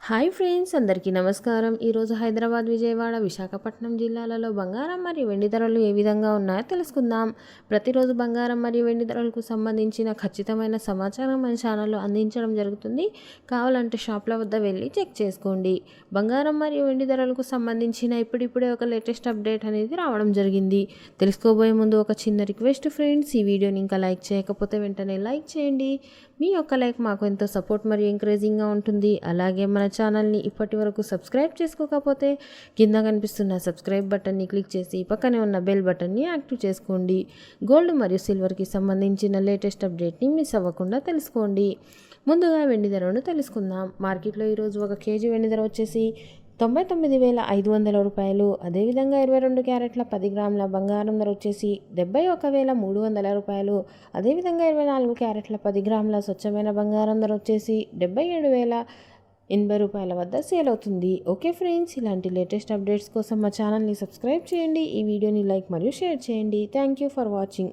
Hi friends, అందరికీ నమస్కారం. ఈరోజు హైదరాబాద్, విజయవాడ, విశాఖపట్నం జిల్లాలలో బంగారం మరియు వెండి ధరలు ఏ విధంగా ఉన్నాయో తెలుసుకుందాం. ప్రతిరోజు బంగారం మరియు వెండి ధరలకు సంబంధించిన ఖచ్చితమైన సమాచారం మన ఛానల్లో అందించడం జరుగుతుంది. కావాలంటే షాప్ల వద్ద వెళ్ళి చెక్ చేసుకోండి. బంగారం మరియు వెండి ధరలకు సంబంధించిన ఇప్పుడిప్పుడే ఒక లేటెస్ట్ అప్డేట్ అనేది రావడం జరిగింది. తెలుసుకోబోయే ముందు ఒక చిన్న రిక్వెస్ట్ ఫ్రెండ్స్, ఈ వీడియోని ఇంకా లైక్ చేయకపోతే వెంటనే లైక్ చేయండి. మీ యొక్క లైక్ మాకు ఎంతో సపోర్ట్ మరియు ఎంకరేజింగ్గా ఉంటుంది. అలాగే మన ఛానల్ని ఇప్పటి వరకు సబ్స్క్రైబ్ చేసుకోకపోతే కింద కనిపిస్తున్న సబ్స్క్రైబ్ బటన్ని క్లిక్ చేసి పక్కనే ఉన్న బెల్ బటన్ని యాక్టివ్ చేసుకోండి. గోల్డ్ మరియు సిల్వర్కి సంబంధించిన లేటెస్ట్ అప్డేట్ని మిస్ అవ్వకుండా తెలుసుకోండి. ముందుగా వెండి ధరను తెలుసుకుందాం. మార్కెట్లో ఈరోజు ఒక కేజీ వెండి ధర వచ్చేసి 99,500 రూపాయలు. అదేవిధంగా 22 క్యారెట్ల 10 గ్రాముల బంగారం ధర వచ్చేసి 71,300 రూపాయలు. అదేవిధంగా 24 క్యారెట్ల 10 గ్రాముల స్వచ్ఛమైన బంగారం ధర వచ్చేసి 77,080 రూపాయల వద్ద సేల్ అవుతుంది. ఓకే ఫ్రెండ్స్, ఇలాంటి లేటెస్ట్ అప్డేట్స్ కోసం మా ఛానల్ని సబ్స్క్రైబ్ చేయండి. ఈ వీడియోని లైక్ మరియు షేర్ చేయండి. Thank you for watching.